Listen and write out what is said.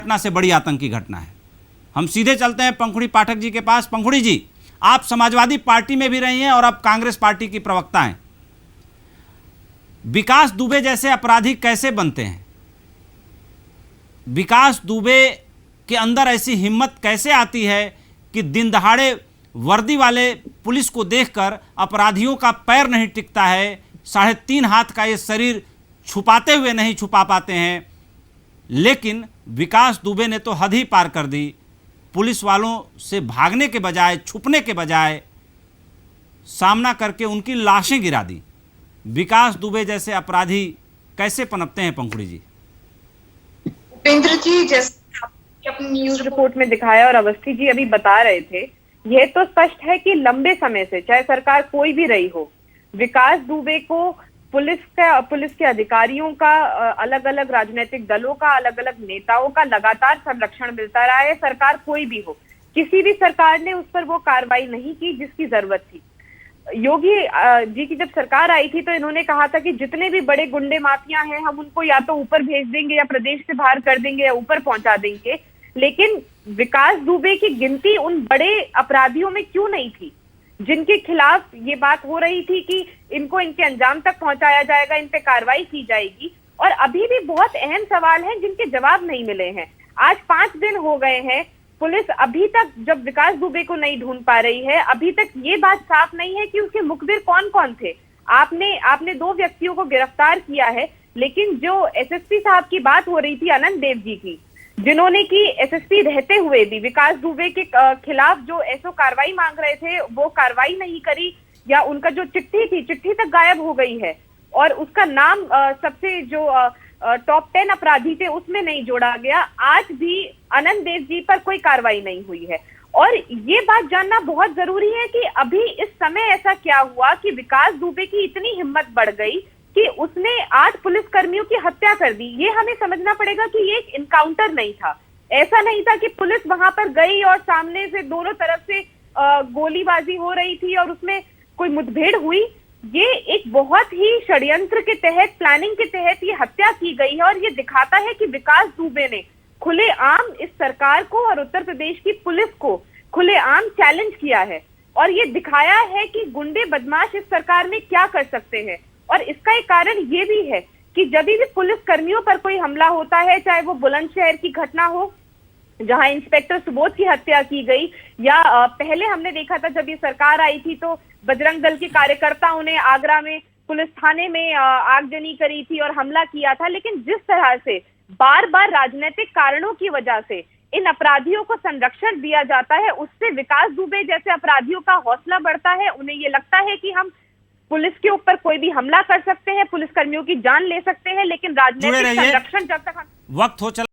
घटना से बड़ी आतंकी घटना है। हम सीधे चलते हैं पंखुड़ी पाठक जी के पास। पंखुड़ी जी, आप समाजवादी पार्टी में भी रही हैं और अब कांग्रेस पार्टी की प्रवक्ता हैं। विकास दुबे जैसे अपराधी कैसे बनते हैं? विकास दुबे के अंदर ऐसी हिम्मत कैसे आती है कि दिन दहाड़े वर्दी वाले पुलिस को देखकर अपराधियों का पैर नहीं टिकता है? 3.5 हाथ का ये शरीर छुपाते हुए नहीं छुपा पाते हैं, लेकिन विकास दुबे ने तो हद ही पार कर दी। पुलिस वालों से भागने के बजाय, छुपने के बजाय सामना करके उनकी लाशें गिरा दी। विकास दुबे जैसे अपराधी कैसे पनपते हैं पंखुड़ी जी? उपेंद्र जी, जैसे आपने अपनी न्यूज रिपोर्ट में दिखाया और अवस्थी जी अभी बता रहे थे, यह तो स्पष्ट है कि लंबे समय से, चाहे सरकार कोई भी रही हो, विकास दुबे को पुलिस के अधिकारियों का, अलग अलग राजनीतिक दलों का, अलग अलग नेताओं का लगातार संरक्षण मिलता रहा है। सरकार कोई भी हो, किसी भी सरकार ने उस पर वो कार्रवाई नहीं की जिसकी जरूरत थी। योगी जी की जब सरकार आई थी तो इन्होंने कहा था कि जितने भी बड़े गुंडे माफिया हैं हम उनको या तो ऊपर भेज देंगे या प्रदेश से बाहर कर देंगे या ऊपर पहुंचा देंगे, लेकिन विकास दुबे की गिनती उन बड़े अपराधियों में क्यों नहीं थी जिनके खिलाफ ये बात हो रही थी कि इनको इनके अंजाम तक पहुंचाया जाएगा, इन पे कार्रवाई की जाएगी। और अभी भी बहुत अहम सवाल हैं जिनके जवाब नहीं मिले हैं। आज 5 दिन हो गए हैं, पुलिस अभी तक जब विकास दुबे को नहीं ढूंढ पा रही है, अभी तक ये बात साफ नहीं है कि उसके मुखबिर कौन कौन थे। आपने 2 व्यक्तियों को गिरफ्तार किया है, लेकिन जो एसएसपी साहब की बात हो रही थी, अनंत देव जी की, जिन्होंने की एसएसपी रहते हुए भी विकास दुबे के खिलाफ जो एसओ कार्रवाई मांग रहे थे वो कार्रवाई नहीं करी, या उनका जो चिट्ठी थी, चिट्ठी तक गायब हो गई है और उसका नाम सबसे जो टॉप 10 अपराधी थे उसमें नहीं जोड़ा गया। आज भी अनंत देव जी पर कोई कार्रवाई नहीं हुई है। और ये बात जानना बहुत जरूरी है कि अभी इस समय ऐसा क्या हुआ कि विकास दुबे की इतनी हिम्मत बढ़ गई कि उसने 8 पुलिसकर्मियों की हत्या कर दी। ये हमें समझना पड़ेगा कि ये एक इनकाउंटर नहीं था। ऐसा नहीं था कि पुलिस वहां पर गई और सामने से दोनों तरफ से गोलीबाजी हो रही थी और उसमें कोई मुठभेड़ हुई। ये एक बहुत ही षड्यंत्र के तहत, प्लानिंग के तहत ये हत्या की गई है। और ये दिखाता है कि विकास दुबे ने खुलेआम इस सरकार को और उत्तर प्रदेश की पुलिस को खुलेआम चैलेंज किया है और ये दिखाया है कि गुंडे बदमाश इस सरकार में क्या कर सकते हैं। और इसका एक कारण ये भी है कि जब भी पुलिस कर्मियों पर कोई हमला होता है, चाहे वो बुलंदशहर की घटना हो जहां इंस्पेक्टर सुबोध की हत्या की गई, या पहले हमने देखा था जब ये सरकार आई थी तो बजरंग दल के कार्यकर्ताओं ने आगरा में पुलिस थाने में आगजनी करी थी और हमला किया था। लेकिन जिस तरह से बार बार राजनीतिक कारणों की वजह से इन अपराधियों को संरक्षण दिया जाता है, उससे विकास दुबे जैसे अपराधियों का हौसला बढ़ता है। उन्हें ये लगता है कि हम पुलिस के ऊपर कोई भी हमला कर सकते हैं, पुलिसकर्मियों की जान ले सकते हैं, लेकिन राजनीतिक संरक्षण जब तक वक्त हो चला।